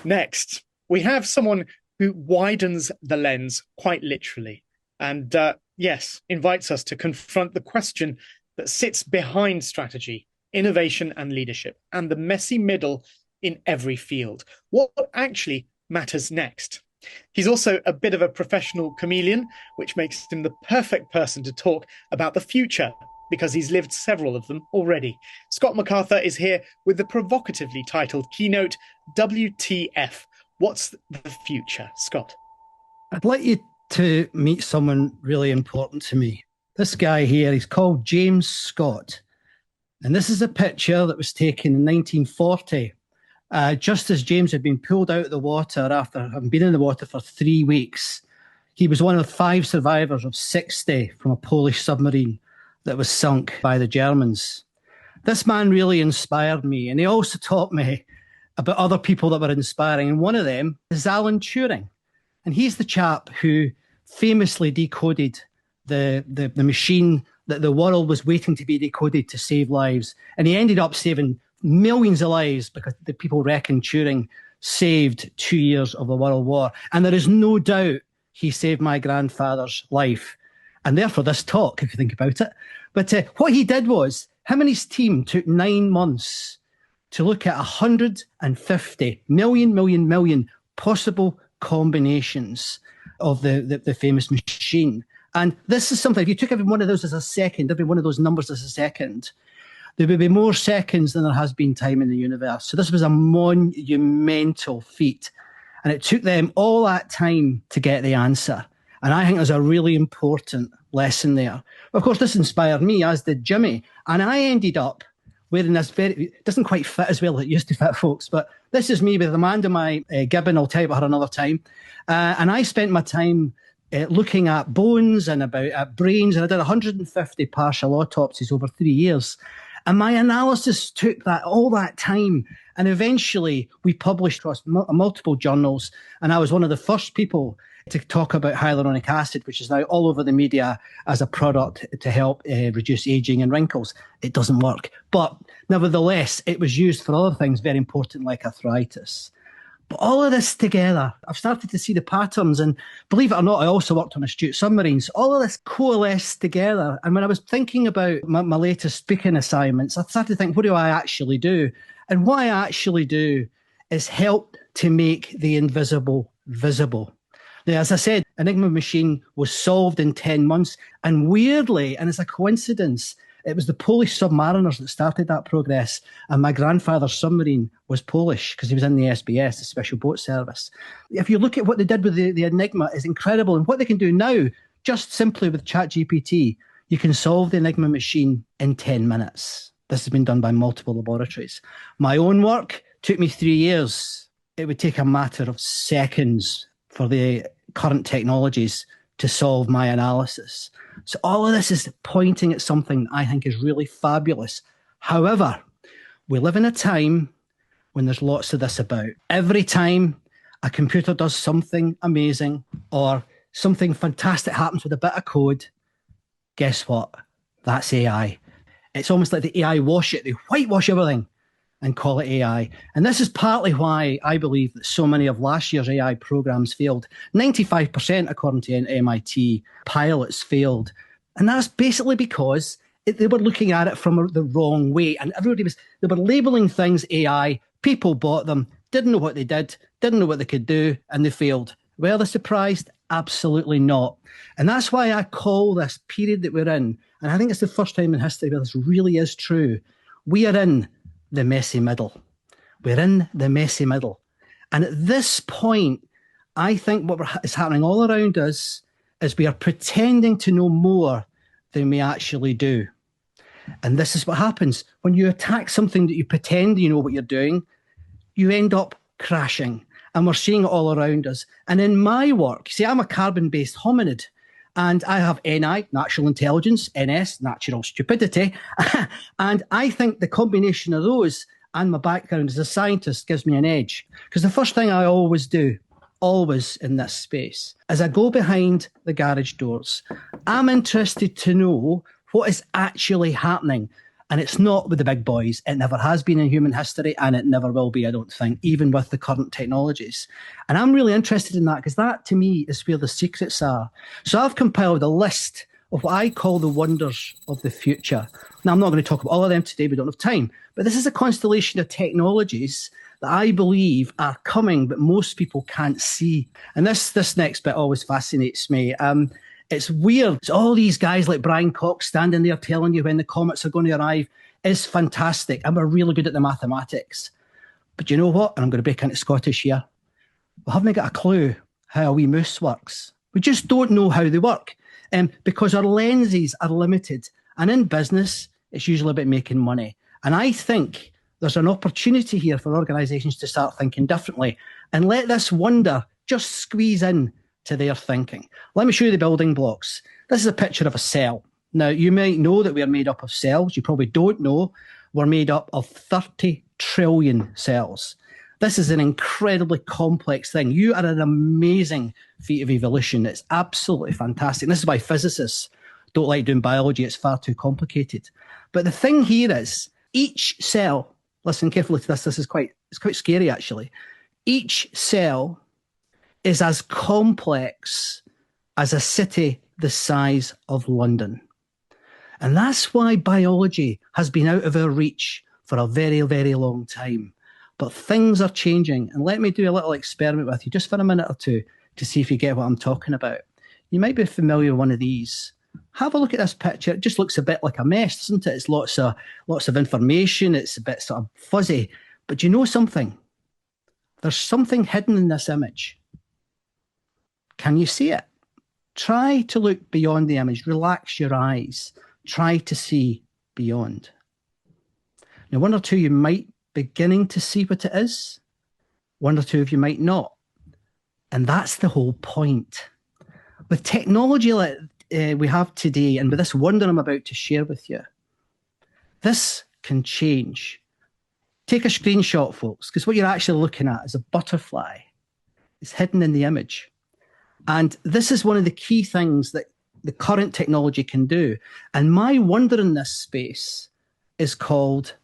Next, we have someone who widens the lens quite literally and, yes, invites us to confront the question that sits behind strategy, innovation, and leadership, and the messy middle in every field. What actually matters next? He's also a bit of a professional chameleon, which makes him the perfect person to talk about the future because he's lived several of them already. Scott McArthur is here with the provocatively titled keynote, WTF? What's the future, Scott? I'd like you to meet someone really important to me. This guy here, he's called James Scott. And this is a picture that was taken in 1940, just as James had been pulled out of the water after having been in the water for 3 weeks. He was one of 5 survivors of 60 from a Polish submarine that was sunk by the Germans. This man really inspired me, and he also taught me about other people that were inspiring. And one of them is Alan Turing. And he's the chap who famously decoded the machine that the world was waiting to be decoded to save lives. And he ended up saving millions of lives because the people reckon Turing saved 2 years of the World War. And there is no doubt he saved my grandfather's life. And therefore this talk, if you think about it. But what he did was, him and his team took 9 months to look at 150 million possible combinations of the famous machine. And this is something, if you took every one of those as a second, every one of those numbers as a second, there would be more seconds than there has been time in the universe. So this was a monumental feat. And it took them all that time to get the answer. And I think there's a really important lesson there. Of course, this inspired me, as did Jimmy. And I ended up wearing this it doesn't quite fit as well as it used to fit, folks, but this is me with Amanda, my gibbon. I'll tell you about her another time. And I spent my time looking at bones and at brains, and I did 150 partial autopsies over 3 years. And my analysis took all that time. And eventually we published across multiple journals. And I was one of the first people to talk about hyaluronic acid, which is now all over the media as a product to help reduce aging and wrinkles. It doesn't work. But nevertheless, it was used for other things very important like arthritis. But all of this together, I've started to see the patterns. And believe it or not, I also worked on astute submarines. All of this coalesced together. And when I was thinking about my latest speaking assignments, I started to think, what do I actually do? And what I actually do is help to make the invisible visible. Now, as I said, Enigma machine was solved in 10 months. And weirdly, and it's a coincidence, it was the Polish submariners that started that progress. And my grandfather's submarine was Polish because he was in the SBS, the Special Boat Service. If you look at what they did with the Enigma, it's incredible. And what they can do now, just simply with ChatGPT, you can solve the Enigma machine in 10 minutes. This has been done by multiple laboratories. My own work took me 3 years. It would take a matter of seconds for the current technologies to solve my analysis. So all of this is pointing at something I think is really fabulous. However, we live in a time when there's lots of this about. Every time a computer does something amazing or something fantastic happens with a bit of code, guess what? That's AI. It's almost like the AI wash it. They whitewash everything and call it AI. And this is partly why I believe that so many of last year's AI programs failed. 95%, according to MIT, pilots failed. And that's basically because they were looking at it from the wrong way. And they were labeling things AI, people bought them, didn't know what they did, didn't know what they could do, and they failed. Were they surprised? Absolutely not. And that's why I call this period that we're in, and I think it's the first time in history where this really is true, we are in the messy middle. We're in the messy middle. And at this point, I think what is happening all around us is we are pretending to know more than we actually do. And this is what happens. When you attack something that you pretend you know what you're doing, you end up crashing. And we're seeing it all around us. And in my work, see, I'm a carbon-based hominid. And I have NI, natural intelligence, NS, natural stupidity. And I think the combination of those and my background as a scientist gives me an edge. Because the first thing I always do, always in this space, is I go behind the garage doors. I'm interested to know what is actually happening. And it's not with the big boys. It never has been in human history, and it never will be, I don't think, even with the current technologies. And I'm really interested in that because that, to me, is where the secrets are. So I've compiled a list of what I call the wonders of the future. Now, I'm not going to talk about all of them today. We don't have time. But this is a constellation of technologies that I believe are coming, but most people can't see. And this next bit always fascinates me. It's weird. It's all these guys like Brian Cox standing there telling you when the comets are going to arrive is fantastic. And we're really good at the mathematics. But you know what? And I'm going to break into Scottish here. We haven't got a clue how a wee moose works. We just don't know how they work. Because our lenses are limited. And in business, it's usually about making money. And I think there's an opportunity here for organisations to start thinking differently and let this wonder just squeeze in to their thinking. Let me show you the building blocks. This is a picture of a cell. Now, you might know that we're made up of cells. You probably don't know we're made up of 30 trillion cells. This is an incredibly complex thing. You are an amazing feat of evolution. It's absolutely fantastic. This is why physicists don't like doing biology. It's far too complicated. But the thing here is each cell, listen carefully to this, it's quite scary actually. Each cell is as complex as a city the size of London. And that's why biology has been out of our reach for a very, very long time. But things are changing. And let me do a little experiment with you just for a minute or two to see if you get what I'm talking about. You might be familiar with one of these. Have a look at this picture. It just looks a bit like a mess, doesn't it? It's lots of information. It's a bit sort of fuzzy. But you know something? There's something hidden in this image. Can you see it? Try to look beyond the image. Relax your eyes. Try to see beyond. Now, one or two you might beginning to see what it is. One or two of you might not. And that's the whole point. With technology like we have today, and with this wonder I'm about to share with you, this can change. Take a screenshot, folks, because what you're actually looking at is a butterfly. It's hidden in the image. And this is one of the key things that the current technology can do. And my wonder in this space is called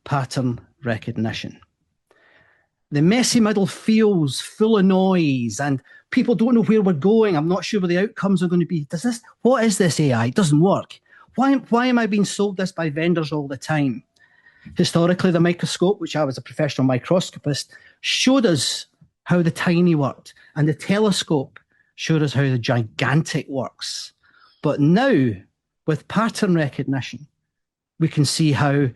pattern recognition. The messy middle feels full of noise and people don't know where we're going. I'm not sure where the outcomes are going to be. What is this AI? It doesn't work. Why am I being sold this by vendors all the time? Historically, the microscope, which I was a professional microscopist, showed us how the tiny worked, and the telescope showed us how the gigantic works. But now, with pattern recognition, we can see how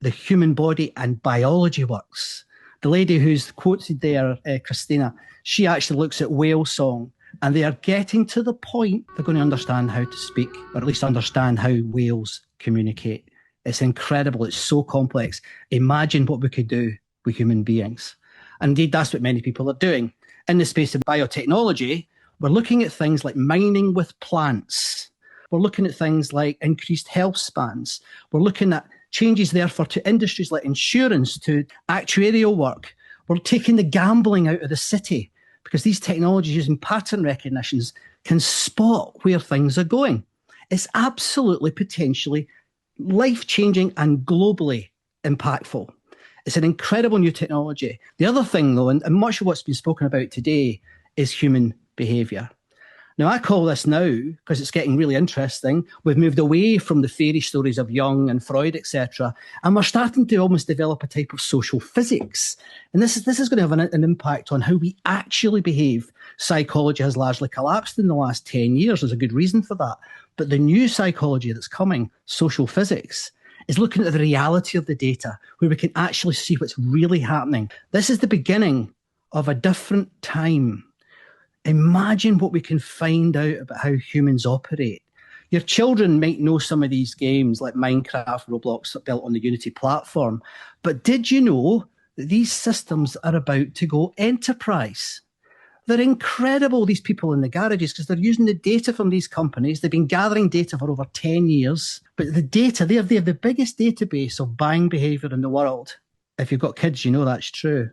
the human body and biology works. The lady who's quoted there, Christina, she actually looks at whale song, and they are getting to the point they're going to understand how to speak, or at least understand how whales communicate. It's incredible. It's so complex. Imagine what we could do with human beings. And indeed, that's what many people are doing. In the space of biotechnology, we're looking at things like mining with plants. We're looking at things like increased health spans. We're looking at changes, therefore, to industries like insurance, to actuarial work. We're taking the gambling out of the city because these technologies using pattern recognitions can spot where things are going. It's absolutely potentially life-changing and globally impactful. It's an incredible new technology. The other thing, though, and much of what's been spoken about today, is human behaviour. Now, I call this now, because it's getting really interesting, we've moved away from the fairy stories of Jung and Freud, etc., and we're starting to almost develop a type of social physics. And this is going to have an impact on how we actually behave. Psychology has largely collapsed in the last 10 years. There's a good reason for that. But the new psychology that's coming, social physics, is looking at the reality of the data, where we can actually see what's really happening. This is the beginning of a different time. Imagine what we can find out about how humans operate. Your children might know some of these games like Minecraft, Roblox, built on the Unity platform. But did you know that these systems are about to go enterprise? They're incredible, these people in the garages, because they're using the data from these companies. They've been gathering data for over 10 years. But the data, they have the biggest database of buying behaviour in the world. If you've got kids, you know that's true.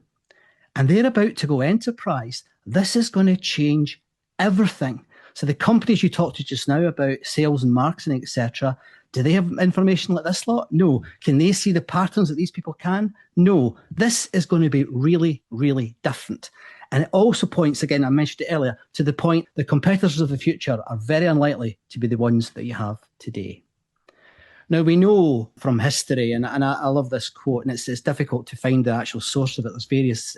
And they're about to go enterprise. This is going to change everything. So the companies you talked to just now about sales and marketing, etc., Do they have information like this lot? No. Can they see the patterns that these people can? No. This is going to be really, really different. And it also points, again, I mentioned it earlier, to the point the competitors of the future are very unlikely to be the ones that you have today. Now, we know from history, and I love this quote, and it's difficult to find the actual source of it. There's various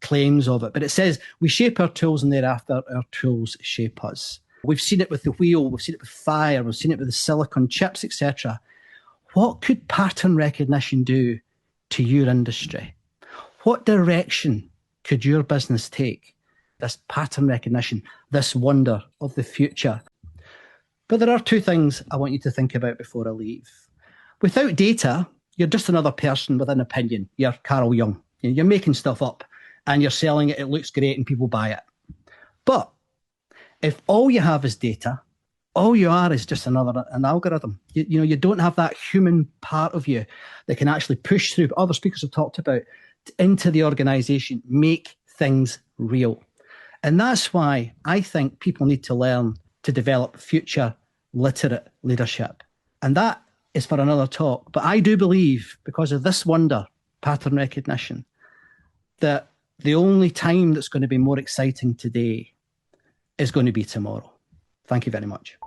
claims of it, but it says, we shape our tools and thereafter our tools shape us. We've seen it with the wheel, we've seen it with fire, we've seen it with the silicon chips, etc. What could pattern recognition do to your industry? What direction could your business take? This pattern recognition, this wonder of the future. But there are two things I want you to think about before I leave. Without data, you're just another person with an opinion. You're Carl Jung. You're making stuff up and you're selling it. It looks great and people buy it. But if all you have is data, all you are is just an algorithm. You don't have that human part of you that can actually push through, other speakers have talked about, into the organization, make things real. And that's why I think people need to learn to develop future literate leadership. And that is for another talk. But I do believe, because of this wonder, pattern recognition, that the only time that's going to be more exciting today is going to be tomorrow. Thank you very much.